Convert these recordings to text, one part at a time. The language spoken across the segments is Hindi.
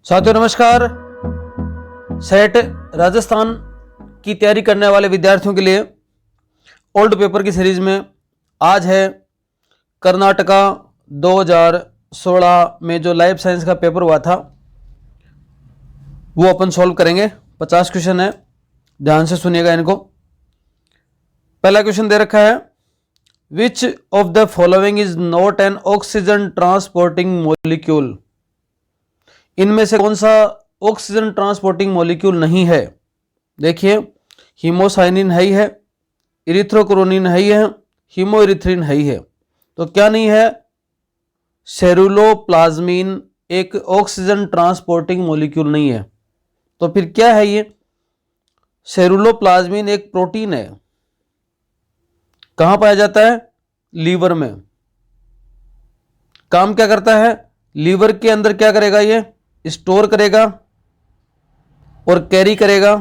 साथियों नमस्कार। सेट राजस्थान की तैयारी करने वाले विद्यार्थियों के लिए ओल्ड पेपर की सीरीज में आज है कर्नाटका 2016 में जो लाइफ साइंस का पेपर हुआ था वो अपन सॉल्व करेंगे। 50 क्वेश्चन है, ध्यान से सुनिएगा इनको। पहला क्वेश्चन दे रखा है, विच of the following is not an oxygen transporting molecule. इनमें से कौन सा ऑक्सीजन ट्रांसपोर्टिंग मॉलिक्यूल नहीं है। देखिए, हीमोसाइनिन है ही है, इरिथ्रोक्रोनिन है ही है, हीमोइरिथ्रिन है ही है, तो क्या नहीं है? सेरुलोप्लाज्मिन एक ऑक्सीजन ट्रांसपोर्टिंग मॉलिक्यूल नहीं है। तो फिर क्या है ये? सेरुलोप्लाज्मिन एक प्रोटीन है। कहां पाया जाता है? लीवर में। काम क्या करता है? लीवर के अंदर क्या करेगा? ये स्टोर करेगा और कैरी करेगा।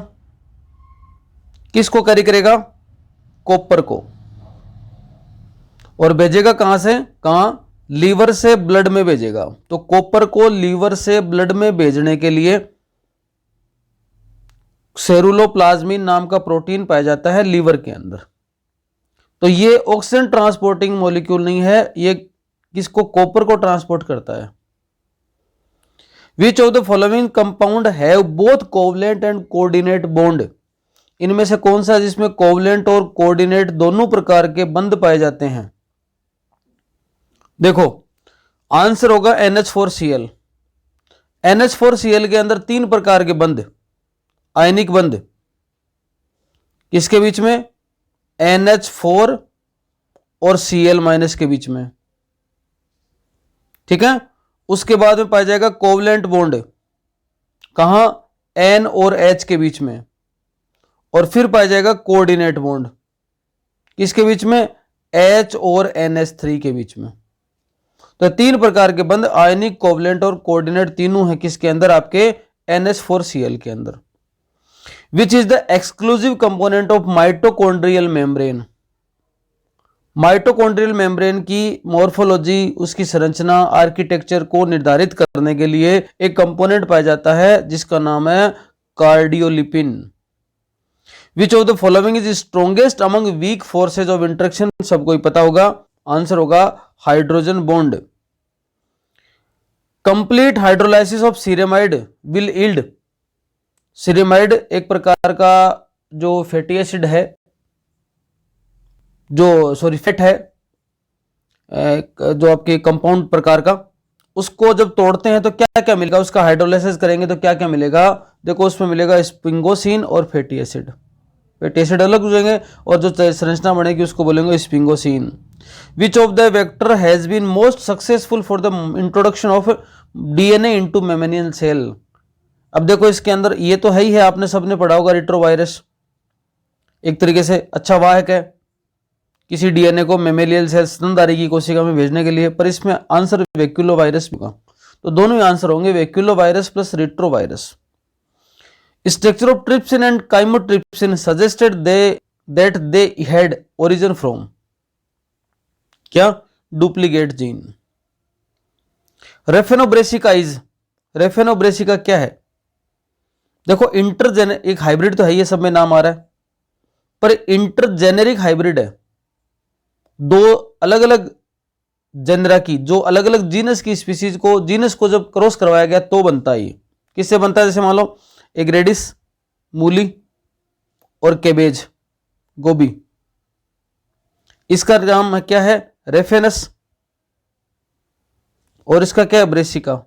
किसको कैरी करेगा? कॉपर को। और भेजेगा कहां से? कहां? लीवर से ब्लड में भेजेगा। तो कॉपर को लीवर से ब्लड में भेजने के लिए सेरुलोप्लाज्मिन नाम का प्रोटीन पाया जाता है लीवर के अंदर। तो ये ऑक्सीजन ट्रांसपोर्टिंग मॉलिक्यूल नहीं है, ये किसको? कॉपर को ट्रांसपोर्ट करता है। Which of the following compound have both covalent and coordinate bond? इनमें से कौन सा जिसमें कोवलेंट और कोऑर्डिनेट दोनों प्रकार के बंध पाए जाते हैं? देखो, आंसर होगा NH4Cl। NH4Cl के अंदर 3 प्रकार के बंध, आयनिक बंध। किसके बीच में? NH4 और Cl- के बीच में। ठीक है। उसके बाद में पाया जाएगा कोवलेंट बॉन्ड। कहां? N और H के बीच में। और फिर पाया जाएगा कोऑर्डिनेट बॉन्ड। किसके बीच में? H और NH3 के बीच में। तो 3 प्रकार के बंध, आयनिक, कोवलेंट और कोऑर्डिनेट, तीनों है किसके अंदर? आपके NH4Cl के अंदर। Which is the exclusive component of mitochondrial membrane. Mitochondrial membrane की मॉर्फोलॉजी, उसकी संरचना, आर्किटेक्चर को निर्धारित करने के लिए एक कंपोनेंट पाया जाता है जिसका नाम है cardiolipin. Which of the following is strongest among weak forces of interaction. सबको ही पता होगा, आंसर होगा hydrogen bond. Complete hydrolysis of ceramide will yield. Ceramide एक प्रकार का जो फैटी एसिड है, फैट है, जो आपके कंपाउंड प्रकार का, उसको जब तोड़ते हैं तो क्या क्या मिलेगा? उसका हाइड्रोलाइसिस करेंगे तो क्या क्या मिलेगा? देखो, उसमें मिलेगा स्पिंगोसिन और फैटी एसिड। फैटी एसिड अलग हो जाएंगे और जो संरचना बनेगी उसको बोलेंगे sphingosine. Which of the vector has been most successful for the introduction of DNA into मैमेनियन सेल। अब देखो, इसके अंदर ये तो है ही है, आपने सबने पढ़ा होगा, रेट्रोवायरस एक तरीके से अच्छा वाहक है किसी डीएनए को मेमेलियल सेल, स्तनधारी की कोशिका में भेजने के लिए। पर इसमें आंसर वैक्यूलोवायरस होगा। तो दोनों ही आंसर होंगे, baculovirus plus retrovirus. Structure of trypsin and chymotrypsin suggested that they had origin from. क्या? Duplicate gene. रेफेनोब्रेसिका क्या है? देखो, एक हाइब्रिड तो है, ये सब में नाम आ रहा है, पर इंटरजेनेरिक हाइब्रिड है। दो अलग अलग जेनरा की, जो अलग अलग जीनस की स्पीसीज को, जीनस को जब क्रॉस करवाया गया तो बनता है। ये किससे बनता है? जैसे मान लो एक रेडिस, मूली और कैबेज, गोभी, इसका नाम क्या है? रेफेनस। और इसका क्या है? ब्रेसिका।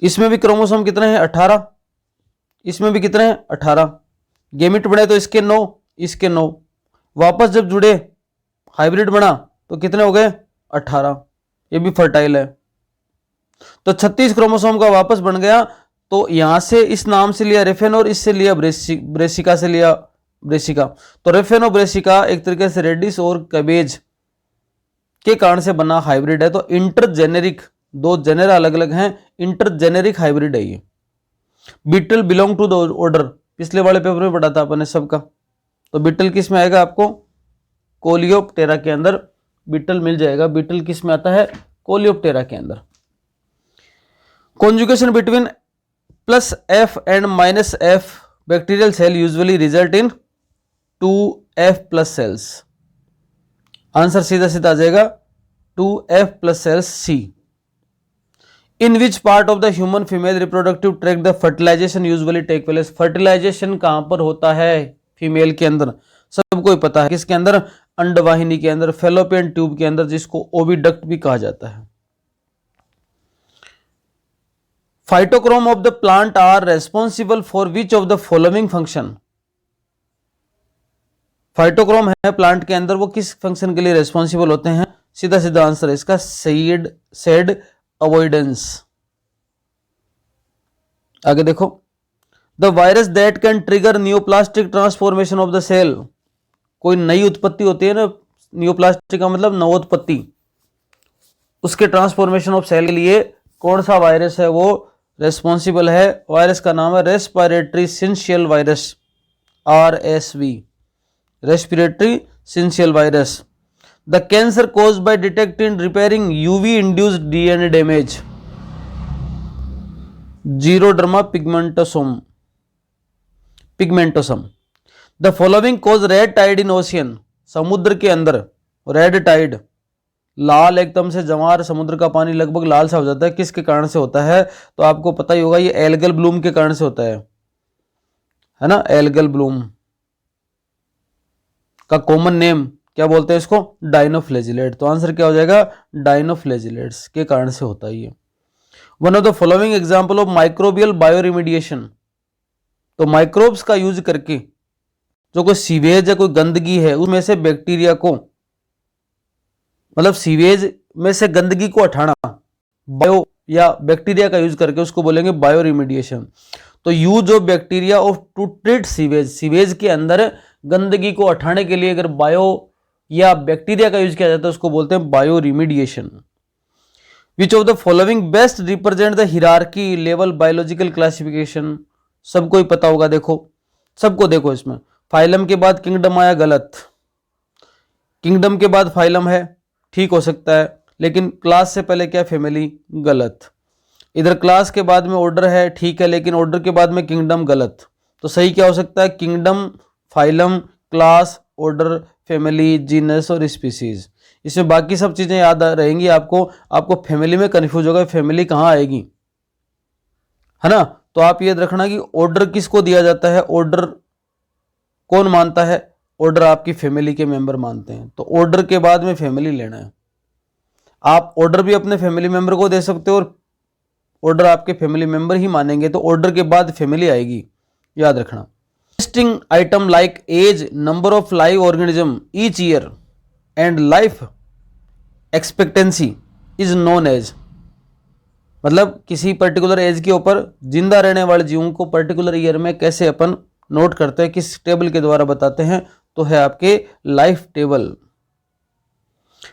इसमें भी क्रोमोसोम कितने हैं? 18। इसमें भी कितने हैं? 18। गेमिट बने तो इसके 9, इसके 9, वापस जब जुड़े हाइब्रिड बना तो कितने हो गए? 18। ये भी फर्टाइल है। तो 36 क्रोमोसोम का वापस बन गया। तो यहां से इस नाम से लिया रेफेन और इससे लिया ब्रेसिका से लिया ब्रेसिका। तो रेफेनो ब्रेसिका एक तरीके से रेडिस और कैबेज के कारण से बना हाइब्रिड है। तो इंटरजेनेरिक, दो जेनेरा अलग अलग हैं, इंटरजेनेरिक हाइब्रिड है ये। Beetle belong to the order, पिछले वाले पेपर में पढ़ा था अपन ने सबका। तो बीटल किस में आएगा? आपको कोलियोप्टेरा के अंदर। बीटल मिल जाएगा। बीटल किस में आता है? कोलियोप्टेरा के अंदर। Conjugation between plus F and minus F bacterial cell usually result in 2F plus cells. Answer सीधा सीधा आ जाएगा 2F plus cells C. In which part of the human female reproductive tract the fertilization usually take place. Fertilization कहां पर होता है फीमेल के अंदर, सबको ही पता है। किसके अंदर? अंडवाहिनी के अंदर, फेलोपियन ट्यूब के अंदर, जिसको ओविडक्ट भी कहा जाता है। Phytochrome of the plant are responsible for which of the following function. Phytochrome है प्लांट के अंदर, वो किस फंक्शन के लिए रेस्पॉन्सिबल होते हैं? सीधा सीधा आंसर है इसका सेड अवॉइडेंस। आगे देखो, the virus that can trigger neoplastic transformation of the cell. कोई नई उत्पत्ति होती है ना, न्यूप्लास्टिक का मतलब नवोत्पत्ति, उसके ट्रांसफॉर्मेशन ऑफ सेल के लिए कौन सा वायरस है वो रेस्पॉन्सिबल है? वायरस का नाम है respiratory syncytial virus, RSV, respiratory syncytial virus. The cancer caused by detect in repairing UV induced DNA damage, xeroderma pigmentosum. The following cause red tide in ocean. समुद्र के अंदर रेड टाइड, लाल एकदम से जवार, समुद्र का पानी लगभग लाल सा हो जाता है, किसके कारण से होता है? तो आपको पता ही होगा, ये एल्गल ब्लूम के कारण से होता है ना। एल्गल ब्लूम का कॉमन नेम क्या बोलते हैं इसको? डाइनोफ्लैजिलेट। तो आंसर क्या हो जाएगा? डाइनोफ्लैजिलेट्स के कारण से होता है ये। One of the following example of microbial bioremediation. तो माइक्रोब्स का यूज करके जो कोई सीवेज है, कोई गंदगी है, उसमें से बैक्टीरिया को, मतलब सीवेज में से गंदगी को हटाना, बायो या बैक्टीरिया का यूज करके उसको बोलेंगे बायोरिमीडिएशन। तो use of bacteria of to treat sewage, sewage के अंदर गंदगी को हटाने के लिए अगर बायो या बैक्टीरिया का यूज किया जाता है उसको बोलते हैं bioremediation. Which of the following best represent the hierarchy level biological classification. सबको ही पता होगा, देखो सबको, देखो इसमें फाइलम के बाद किंगडम आया, गलत। किंगडम के बाद फाइलम है, ठीक हो सकता है, लेकिन क्लास से पहले क्या? फैमिली, गलत। इधर क्लास के बाद में ऑर्डर है, ठीक है, लेकिन ऑर्डर के बाद में किंगडम, गलत। तो सही क्या हो सकता है? Kingdom, phylum, class, order, family, genus और स्पीसीज। इसमें बाकी सब चीजें याद रहेंगी आपको फैमिली में कंफ्यूज होगा, फैमिली कहाँ आएगी, है ना। तो आप याद रखना कि ऑर्डर किसको दिया जाता है, ऑर्डर कौन मानता है? ऑर्डर आपकी फैमिली के मेंबर मानते हैं, तो ऑर्डर के बाद में फैमिली लेना है। आप ऑर्डर भी अपने फैमिली मेंबर को दे सकते हो और ऑर्डर आपके फैमिली मेंबर ही मानेंगे, तो ऑर्डर के बाद फैमिली आएगी, याद रखना। Listing item like age, number of live organism each year and life expectancy is known as. मतलब किसी पर्टिकुलर एज के ऊपर जिंदा रहने वाले जीवों को पर्टिकुलर ईयर में कैसे अपन नोट करते हैं, किस टेबल के द्वारा बताते हैं? तो है आपके life table.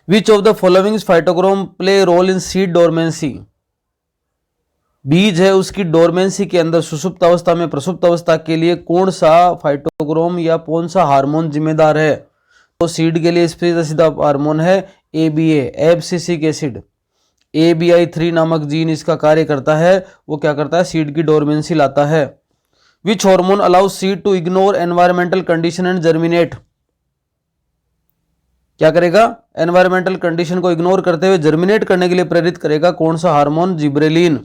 Which of the following phytochrome play role in seed dormancy. बीज है उसकी डोरमेंसी के अंदर, सुषुप्त अवस्था में प्रसुप्त अवस्था के लिए कौन सा फाइटोक्रोम या कौन सा हार्मोन जिम्मेदार है? तो सीड के लिए सीधा सीधा हार्मोन है ABA, एब्सिसिक एसिड। ABI3 नामक जीन इसका कार्य करता है, वो क्या करता है? सीड की डोरमेंसी लाता है। Which hormone allows seed to ignore environmental condition and germinate. क्या करेगा? एनवायरमेंटल कंडीशन को इग्नोर करते हुए जर्मिनेट करने के लिए प्रेरित करेगा। कौन सा हार्मोन? जिब्रेलिन,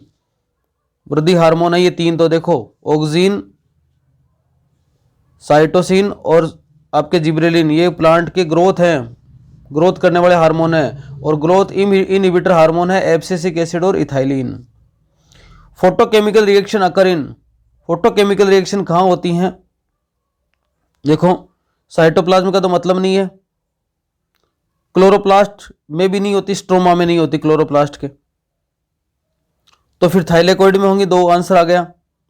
वृद्धि हार्मोन है ये तीन। तो देखो, ऑक्सिन, साइटोसिन और आपके जिब्रेलिन, ये प्लांट के ग्रोथ हैं, ग्रोथ करने वाले हार्मोन है, और ग्रोथ इनहिबिटर हार्मोन है एब्सिसिक एसिड और इथाइलिन। फोटोकेमिकल रिएक्शन अकर इन, फोटोकेमिकल रिएक्शन कहाँ होती हैं? देखो, साइटोप्लाज्म का तो मतलब नहीं है, क्लोरोप्लास्ट में भी नहीं होती, स्ट्रोमा में नहीं होती क्लोरोप्लास्ट के, तो फिर थाइलेकोइड में होंगी। दो आंसर आ गया।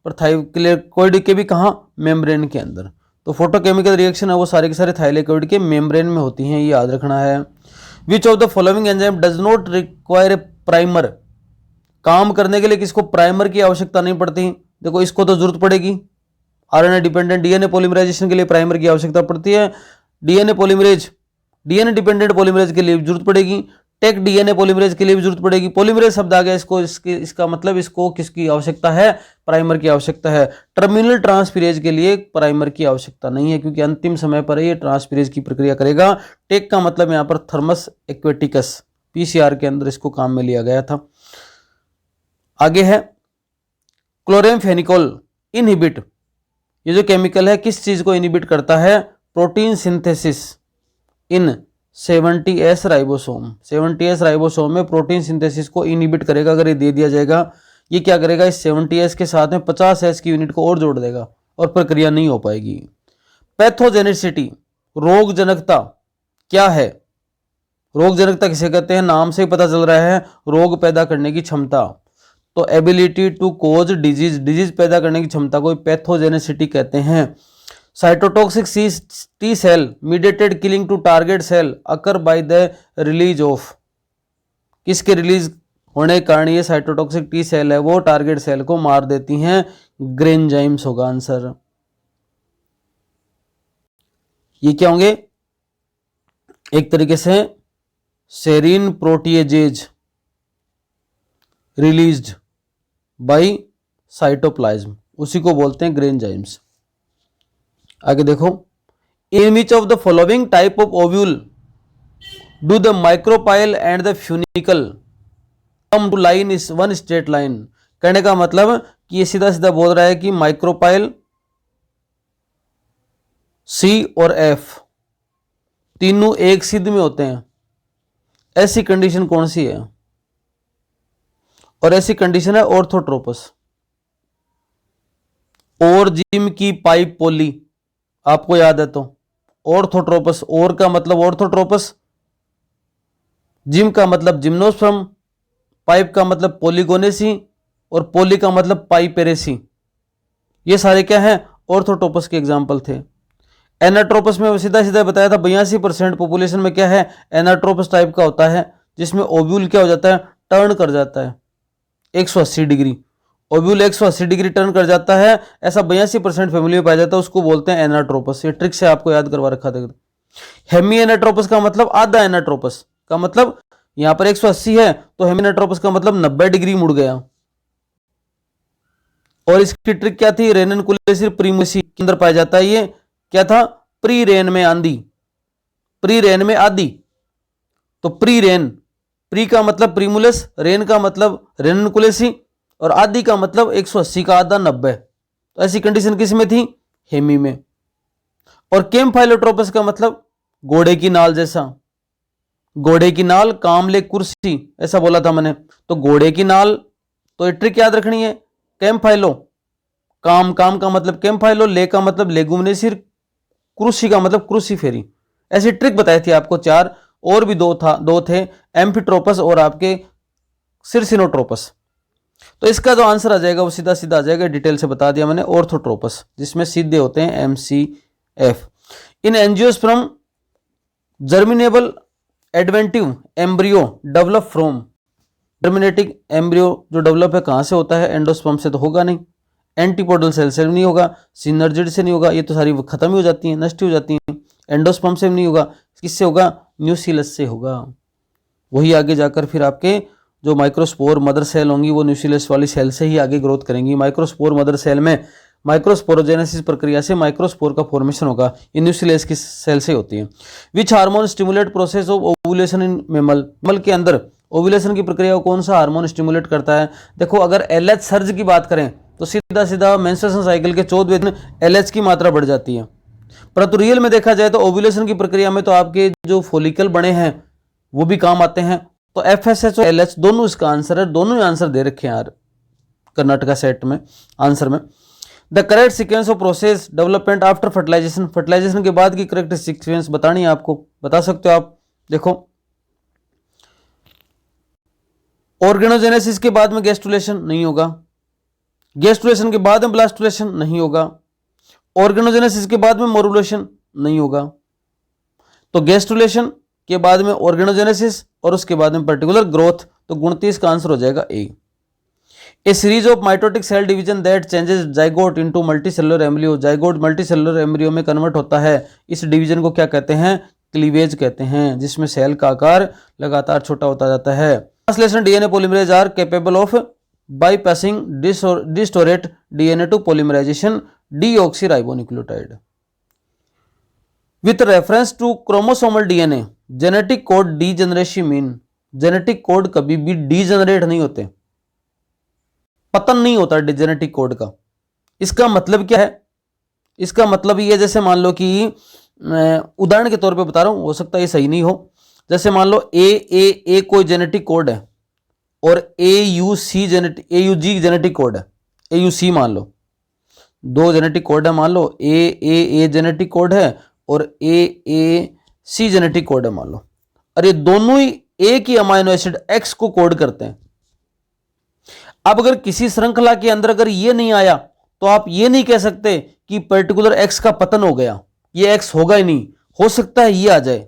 पर थाइलेकोइड के भी कहाँ? मेम्ब्रेन के अंदर। तो फोटोकेमिकल रिएक्शन है वो सारे के सारे थाइलेकोइड के मेम्ब्रेन में होती हैं, ये याद रखना है। विच of the following enzyme does not require a primer. काम करने के लिए किसको प्राइमर की आवश्यकता नहीं पड़ती? देखो, इसको तो जरूरत पड़ेगी, RNA डिपेंडेंट DNA पॉलीमराइजेशन के लिए प्राइमर की आवश्यकता पड़ती है। DNA डिपेंडेंट पॉलीमरेज के लिए जरूरत पड़ेगी। टेक डीएनए पॉलीमरेज के लिए भी जरूरत पड़ेगी। पॉलीमरेज शब्द आ गया, इसका मतलब इसको किसकी आवश्यकता है, प्राइमर की आवश्यकता है। टर्मिनल ट्रांसफेरेज के लिए प्राइमर की आवश्यकता नहीं है, क्योंकि अंतिम समय पर ये ट्रांसफेरेज की प्रक्रिया करेगा। टेक का मतलब यहाँ पर थर्मस एक्वेटिकस, पीसीआर के अंदर इसको काम में लिया गया था। आगे है क्लोरेमफेनिकोल इनहिबिट। ये जो केमिकल है किस चीज को इनहिबिट करता है, protein synthesis in 70S ribosome. 70S ribosome में प्रोटीन सिंथेसिस को इनहिबिट करेगा। अगर ये दे दिया जाएगा, ये क्या करेगा, इस 70S के साथ में 50S की यूनिट को और जोड़ देगा और प्रक्रिया नहीं हो पाएगी। पैथोजेनिसिटी, रोग जनकता क्या है, रोग जनकता किसे कहते हैं, नाम से ही पता चल रहा है, रोग पैदा करने की क्षमता। तो ability to cause disease, disease पैदा करने की क्षमता को पैथोजेनिसिटी कहते हैं। Cytotoxic T cell mediated killing to target cell occur by the release of, किसके रिलीज होने के कारण ये साइटोटॉक्सिक टी सेल है वो टारगेट सेल को मार देती हैं, ग्रेनजाइम्स होगा आंसर। ये क्या होंगे, एक तरीके से serine proteases released by cytoplasm, उसी को बोलते हैं ग्रेनजाइम्स। आगे देखो, in which of the following type of ovule do the micropyle and the funicle come to line is one straight line. कहने का मतलब कि ये सीधा सीधा बोल रहा है कि माइक्रोपाइल, सी और एफ तीनों एक सिद्ध में होते हैं। ऐसी कंडीशन कौन सी है, और ऐसी कंडीशन है ऑर्थोट्रोपस। और जिम की पाइप पोली, आपको याद है तो ऑर्थोट्रोपस, और का मतलब ऑर्थोट्रोपस, जिम का मतलब जिम्नोस्पर्म, पाइप का मतलब पॉलीगोनेसी और पोली का मतलब पाइपेरेसी। ये सारे क्या हैं, ऑर्थोट्रोपस के एग्जाम्पल थे। एनाट्रोपस में सीधा सीधा बताया था 82% पॉपुलेशन में क्या है, एनाट्रोपस टाइप का होता है, जिसमें ओव्यूल क्या हो जाता है, टर्न कर जाता है 180 डिग्री। ओव्यूल 180 डिग्री टर्न कर जाता है, ऐसा 82% फैमिली में पाया जाता है, उसको बोलते हैं एनाट्रोपस। ये ट्रिक से आपको याद करवा रखा था। हेमी एनाट्रोपस का मतलब आधा एनाट्रोपस का मतलब, यहां पर 180 है तो हेमी एनाट्रोपस का मतलब 90 डिग्री मुड़ गया। और इसकी ट्रिक क्या थी, रेननकुलेसिस प्रीमुसी के अंदर पाया जाता है। ये क्या था, प्री रेन में आंधी, प्री रेन में आधी। तो प्री रेन, प्री का मतलब प्रीमुलस, रेन का मतलब रेननकुलेसी और आधी का मतलब 180 का आधा 90। तो ऐसी कंडीशन किस में थी, हेमी में। और केम्फाइलोट्रोपस का मतलब घोड़े की नाल जैसा, घोड़े की नाल कामले कुर्सी, ऐसा बोला था मैंने। तो घोड़े की नाल, तो ये ट्रिक याद रखनी है। कैम्फाइलो, काम का मतलब कैम्फाइलो, ले का मतलब लेगुमिनेसी, क्रूसी का मतलब क्रूसीफेरी। ऐसी ट्रिक बताई थी आपको 4, और भी दो थे, एम्फिट्रोपस और आपके सिरसिनोट्रोपस। तो इसका जो आंसर आ जाएगा वो सीधा सीधा आ जाएगा, डिटेल से बता दिया मैंने, ऑर्थोट्रोपस, जिसमें सीधे होते हैं MCF। In angiosperm germinable adventive embryo develop from, germinating embryo जो डेवलप है कहां से होता है, एंडोस्पर्म से तो होगा नहीं, एंटीपोडल सेल से नहीं होगा, सिनर्जिड से नहीं होगा, ये तो सारी खत्म ही हो जाती हैं, नष्ट हो जाती हैं। एंडोस्पर्म से नहीं होगा, किससे होगा, न्यूसिलस से होगा। वही आगे जाकर फिर आपके जो माइक्रोस्पोर मदर सेल होंगी वो न्यूसिलस वाली सेल से ही आगे ग्रोथ करेंगी। माइक्रोस्पोर मदर सेल में माइक्रोस्पोरोजेनेसिस प्रक्रिया से माइक्रोस्पोर का फॉर्मेशन होगा, ये न्यूसिलस की सेल से होती है। Which hormone stimulate process of ovulation in mammal, mammal के अंदर ओवुलेशन की प्रक्रिया को कौन सा हार्मोन स्टिमुलेट करता है। देखो अगर LH सर्ज की बात करें तो सीधा सीधा मेंस्ट्रुएशन साइकिल के 14वें दिन LH की मात्रा बढ़ जाती है। परंतु रियल में देखा जाए तो ओवुलेशन की प्रक्रिया में तो आपके जो फोलिकल बने हैं वो भी काम आते हैं। तो FSH और LH दोनों इसका आंसर है, दोनों ही आंसर दे रखे हैं यार कर्नाटका सेट में आंसर में। The correct sequence of process development after fertilization, fertilization के बाद की करेक्ट सीक्वेंस बतानी है आपको, बता सकते हो आप। देखो ऑर्गेनोजेनेसिस के बाद में गैस्ट्रुलेशन नहीं होगा, गैस्ट्रुलेशन के बाद में ब्लास्टुलेशन नहीं होगा, ऑर्गेनोजेनेसिस के बाद में मोरुलेशन नहीं होगा। तो गैस्ट्रुलेशन के बाद में ऑर्गेनोजेनेसिस और उसके बाद में पर्टिकुलर ग्रोथ, तो 29 का आंसर हो जाएगा A. A series of mitotic cell division that changes zygote into multicellular embryo, zygote multicellular embryo में कन्वर्ट होता है, इस डिवीजन को क्या कहते हैं, क्लीवेज कहते हैं, जिसमें सेल का आकार लगातार छोटा होता जाता है। Translation DNA polymerase are capable of bypassing distorted DNA to polymerization deoxyribonucleotide. With reference to chromosomal DNA genetic code degeneracy mean, genetic code कभी भी डीजेनरेट नहीं होते, पतन नहीं होता जेनेटिक कोड का। इसका मतलब क्या है? इसका मतलब ये, जैसे मान लो कि उदाहरण के तौर पे बता रहा हूं, हो सकता है ये सही नहीं हो। जैसे मान लो ए कोई जेनेटिक कोड है और AUG जेनेटिक कोड है, AUC मान लो, दो जेनेटिक कोड है, मान लो ए जेनेटिक कोड है और AAC जेनेटिक कोड है मान लो, और ये दोनों ही एक ही अमाइनो एसिड X को कोड करते हैं। अब अगर किसी श्रृंखला के अंदर अगर ये नहीं आया तो आप ये नहीं कह सकते कि पर्टिकुलर X का पतन हो गया, ये X होगा ही नहीं, हो सकता है ये आ जाए।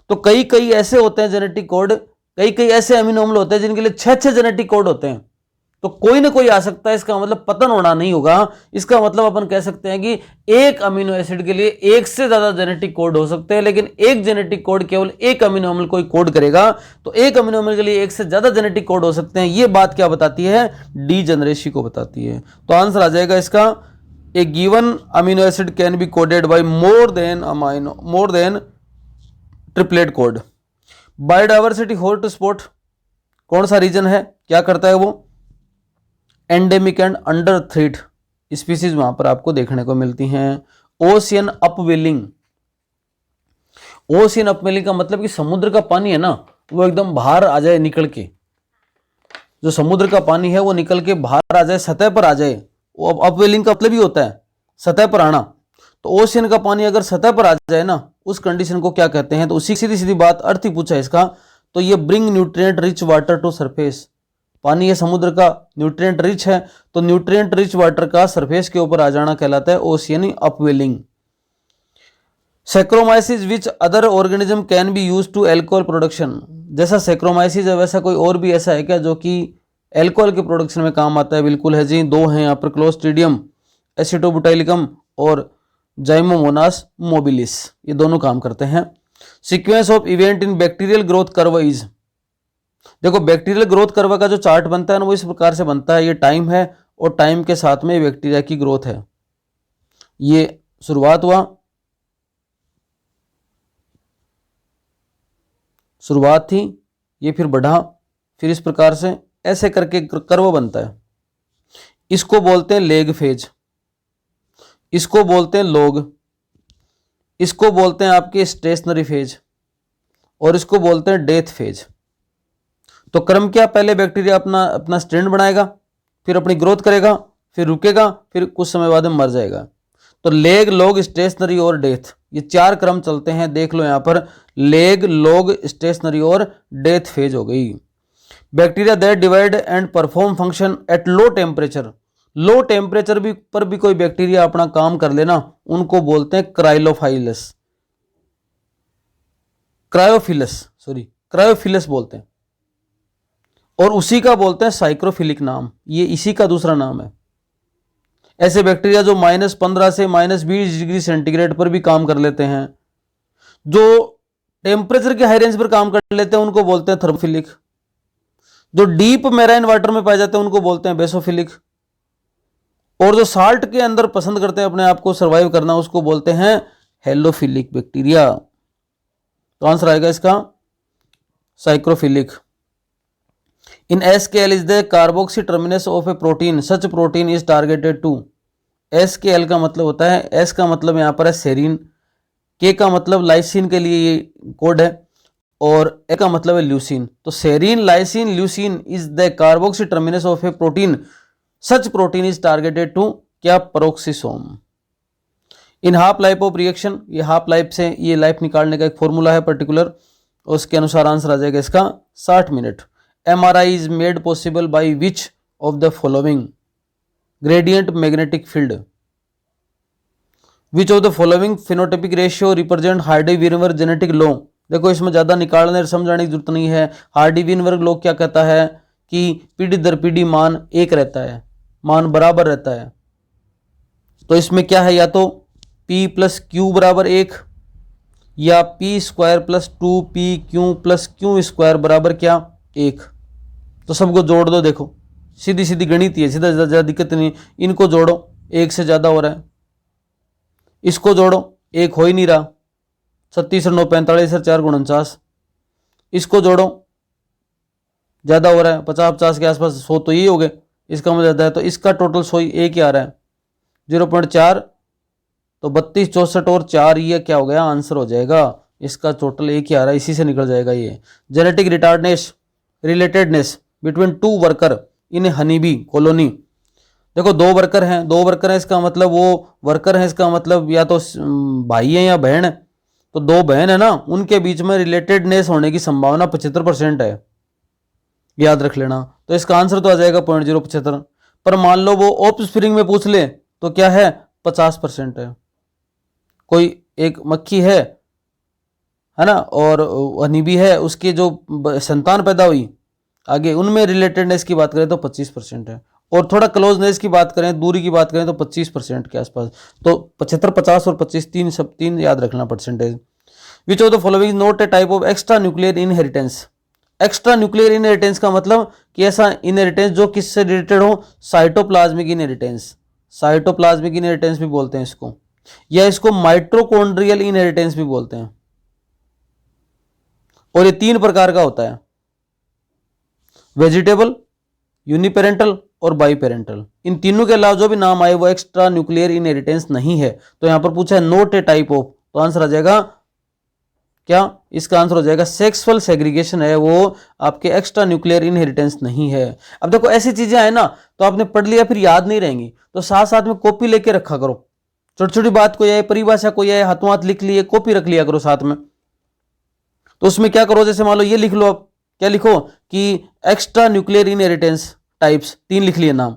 तो कई ऐसे होते हैं जेनेटिक कोड, कई ऐसे अमीनो अम्ल होते हैं जिनके लिए 6 जेनेटिक कोड होते हैं, तो कोई ना कोई आ सकता है। इसका मतलब पतन होना नहीं होगा। इसका मतलब अपन कह सकते हैं कि एक अमीनो एसिड के लिए एक से ज्यादा जेनेटिक कोड हो सकते हैं, लेकिन एक जेनेटिक कोड केवल एक अमीनो अम्ल को कोड करेगा, तो एक अमीनो अम्ल के लिए एक से ज्यादा जेनेटिक कोड हो सकते हैं। ये बात क्या बताती है? डीजेनरेसी को बताती है। तो आंसर आ जाएगा इसका, a given amino acid can be coded by more than triplet code. Biodiversity hotspot कौन सा रीजन है, क्या करता है वो? Endemic and under threat species वहां पर आपको देखने को मिलती हैं। ओशियन अपवेलिंग, ओशियन अपवेलिंग का मतलब कि समुद्र का पानी है ना, वो एकदम बाहर आ जाए निकल के, जो समुद्र का पानी है वो निकल के बाहर आ जाए, सतह पर आ जाए, वो अपवेलिंग का मतलब ही होता है सतह पर आना। तो ओशियन का पानी अगर सतह पर आ जाए ना, उस कंडीशन को क्या कहते हैं? तो उसी सीधी बात अर्थ ही पूछा इसका, तो ये bring nutrient rich water to surface. पानी है समुद्र का, न्यूट्रिएंट रिच है, तो न्यूट्रिएंट रिच वाटर का सरफेस के ऊपर आ जाना कहलाता है ocean upwelling. Saccharomyces which other organism can be use to alcohol production. जैसा सैक्रोमाइसिस है वैसा कोई और भी ऐसा है क्या जो कि एल्कोहल के प्रोडक्शन में काम आता है? बिल्कुल है जी, दो हैं यहाँ पर, क्लोस्ट्रीडियम एसिटोब्यूटाइलिकम और जाइमोमोनास मोबिलिस, ये दोनों काम करते हैं। Sequence of event in bacterial growth curve is, देखो बैक्टीरियल ग्रोथ कर्व का जो चार्ट बनता है ना वो इस प्रकार से बनता है, ये टाइम है और टाइम के साथ में बैक्टीरिया की ग्रोथ है। ये शुरुआत हुआ, शुरुआत थी, ये फिर बढ़ा, फिर इस प्रकार से ऐसे करके कर्व बनता है। इसको बोलते हैं लेग फेज, इसको बोलते हैं लॉग, इसको बोलते हैं आपके स्टेशनरी फेज, और इसको बोलते हैं डेथ फेज। तो क्रम क्या? पहले बैक्टीरिया अपना स्ट्रैंड बनाएगा, फिर अपनी ग्रोथ करेगा, फिर रुकेगा, फिर कुछ समय बाद में मर जाएगा। तो लेग, लॉग, स्टेशनरी और डेथ, ये 4 क्रम चलते हैं। देख लो यहाँ पर, लेग, लॉग, स्टेशनरी और डेथ फेज हो गई। Bacteria that divide and perform function at low temperature, low temperature पर भी कोई बैक्टीरिया अपना काम कर लेना, उनको बोलते हैं क्राइलोफाइलस, क्रायोफिलस बोलते हैं, और उसी का बोलते हैं साइक्रोफिलिक नाम, ये इसी का दूसरा नाम है। ऐसे बैक्टीरिया जो -15 से -20 डिग्री सेंटीग्रेड पर भी काम कर लेते हैं, जो टेम्परेचर के हाई रेंज पर काम कर लेते हैं उनको बोलते हैं थर्मोफिलिक, जो डीप मैराइन वाटर में पाए जाते हैं उनको बोलते हैं बेसोफिलिक, और जो साल्ट के अंदर पसंद करते हैं अपने आप को सर्वाइव करना उसको बोलते हैं हेलोफिलिक बैक्टीरिया। तो आंसर आएगा इसका साइक्रोफिलिक। In SKL is the carboxy terminus of a protein. Such protein is targeted to. SKL का मतलब होता है, S का मतलब यहाँ पर है सेरीन, K का मतलब लाइसिन के लिए ये कोड है, और A का मतलब है ल्यूसिन। तो serine, lysine, leucine is the carboxy terminus of a protein. Such protein is targeted to क्या? Peroxisome. In half life of reaction, ये हाफ लाइफ से ये लाइफ निकालने का एक फॉर्मूला है पर्टिकुलर, उसके अनुसार आंसर आ जाएगा इसका 60 minute. MRI is made possible by which of the following? Gradient magnetic field. Which of the following phenotypic ratio represent Hardy-Weinberg genetic law? देखो इसमें ज़्यादा निकालने और समझाने की जरूरत नहीं है। हार्डी-वेइनबर्ग लॉ क्या कहता है कि पीढ़ी दर पीढ़ी मान एक रहता है, मान बराबर रहता है। तो इसमें क्या है, या तो P + Q = 1, या P square plus 2pq plus Q square बराबर क्या 1। तो सबको जोड़ दो, देखो सीधी सीधी गणित है, सीधा ज़्यादा दिक्कत नहीं। इनको जोड़ो, 1 से ज़्यादा हो रहा है, इसको जोड़ो, 1 हो ही नहीं रहा, 36 और 9 45 और 4 49, इसको जोड़ो, ज़्यादा हो रहा है, 50 के आसपास, 100 तो ये हो गए, इसका मतलब ज़्यादा है, तो इसका टोटल 100 1 ही आ रहा है, 0.4, तो 32 64 और 4, ये क्या हो गया आंसर हो जाएगा, इसका टोटल 1 ही आ रहा है, इसी से निकल जाएगा ये। Genetic retardness relatedness between 2 worker in honeybee colony. देखो 2 वर्कर हैं, 2 वर्कर हैं, इसका मतलब वो वर्कर हैं, इसका मतलब या तो भाई है या बहन है, तो 2 बहन है ना, उनके बीच में रिलेटेडनेस होने की संभावना 75% है, याद रख लेना। तो इसका आंसर तो आ जाएगा 0.075। पर मान लो वो ऑफ स्प्रिंग में पूछ ले तो क्या है 50% है। कोई एक मक्खी है ना, और हनीबी है, उसके जो संतान पैदा हुई आगे, उनमें रिलेटेडनेस की बात करें तो 25% है, और थोड़ा क्लोजनेस की बात करें, दूरी की बात करें तो 25% के आसपास। तो 75 50 और 25 तीन सब तीन याद रखना percentage. Which of the following not a type of extra nuclear inheritance. Extra nuclear inheritance का मतलब कि ऐसा इनहेरिटेंस जो किससे रिलेटेड हो, साइटोप्लाज्मिक इनहेरिटेंस, साइटोप्लाज्मिक इनहेरिटेंस भी बोलते हैं इसको, या इसको माइट्रोकॉन्ड्रियल इनहेरिटेंस भी बोलते हैं। और ये 3 प्रकार का होता है, वेजिटेबल, यूनिपेरेंटल और बाईपेरेंटल। इन तीनों के अलावा जो भी नाम आए वो एक्स्ट्रा न्यूक्लियर इनहेरिटेंस नहीं है। तो यहां पर पूछा है नोट ए टाइप ऑफ, तो आंसर आ जाएगा क्या, इसका आंसर हो जाएगा सेक्सुअल सेग्रीगेशन है वो, आपके एक्स्ट्रा न्यूक्लियर इनहेरिटेंस नहीं है। अब देखो ऐसी चीजें आए ना तो आपने पढ़ लिया फिर याद नहीं रहेंगी, तो साथ साथ में कॉपी लेके रखा करो, छोटी छोटी बात को आए, परिभाषा को आए, हाथों हाथ लिख लिए, कॉपी रख लिया करो साथ में। तो उसमें क्या करो, जैसे मान लो ये लिख लो, आप क्या लिखो कि एक्स्ट्रा न्यूक्लियर इनहेरिटेंस टाइप्स 3 लिख लिए नाम,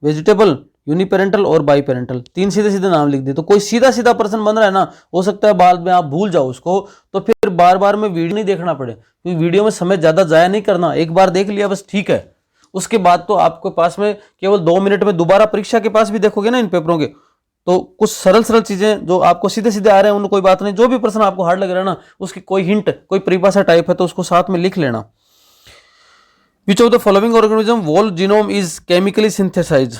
वेजिटेबल यूनिपेरेंटल और बाईपेरेंटल, 3 सीधे सीधे नाम लिख दिए। तो कोई सीधा सीधा पर्सन बन रहा है ना, हो सकता है बाद में आप भूल जाओ उसको, तो फिर बार बार में वीडियो नहीं देखना पड़े, क्योंकि वीडियो में समय ज्यादा जाया नहीं करना, एक बार देख लिया बस ठीक है। उसके बाद तो आपके पास में केवल 2 मिनट में दोबारा परीक्षा के पास भी देखोगे ना इन पेपरों के, तो कुछ सरल सरल चीजें जो आपको सीधे सीधे आ रहे हैं उन कोई बात नहीं, जो भी प्रश्न आपको हार्ड लग रहा है ना उसकी कोई हिंट, कोई परिभाषा टाइप है तो उसको साथ में लिख लेना। Which of the following organism whole genome is chemically synthesize,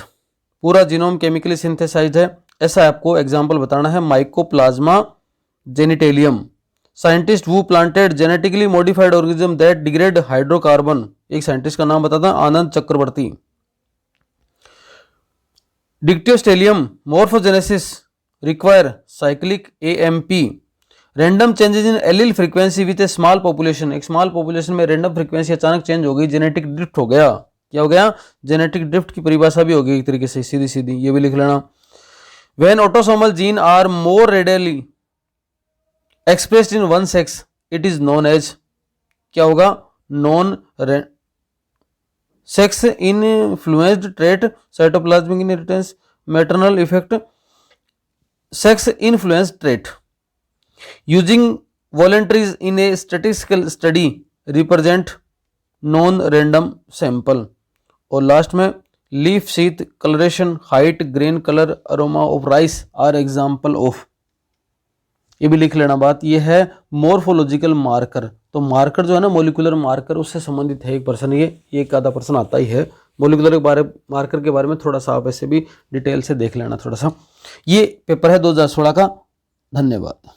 पूरा जीनोम केमिकली सिंथेसाइज है, ऐसा आपको एग्जांपल बताना है। माइकोप्लाज्मा जेनिटेलियम, साइंटिस्ट वो planted genetically modified organism that degrade hydrocarbon, एक साइंटिस्ट का नाम बताता Anand Chakrabarty. Dictyostelium morphogenesis require cyclic AMP, random changes in allele frequency with a small population, एक स्मॉल पॉपुलेशन में रैंडम फ्रीक्वेंसी अचानक चेंज हो गई, जेनेटिक ड्रिफ्ट हो गया, क्या हो गया जेनेटिक ड्रिफ्ट की परिभाषा भी हो गई एक तरीके से सीधी सीधी, ये भी लिख लेना। When autosomal gene are more radially expressed in one sex it is known as, क्या होगा non sex influenced trait, cytoplasmic inheritance, maternal effect, sex influenced trait, using voluntaries in a statistical study represent non random sample, और लास्ट में leaf sheath colouration height grain colour aroma of rice are example of, ये भी लिख लेना बात। ये है मोर्फोलॉजिकल मार्कर, तो मार्कर जो है ना मॉलिक्यूलर मार्कर उससे संबंधित है एक पर्सन, ये एक आधा पर्सन आता ही है मॉलिक्यूलर के बारे मार्कर के बारे में, थोड़ा सा आप ऐसे भी डिटेल से देख लेना थोड़ा सा। ये पेपर है 2016 का। धन्यवाद।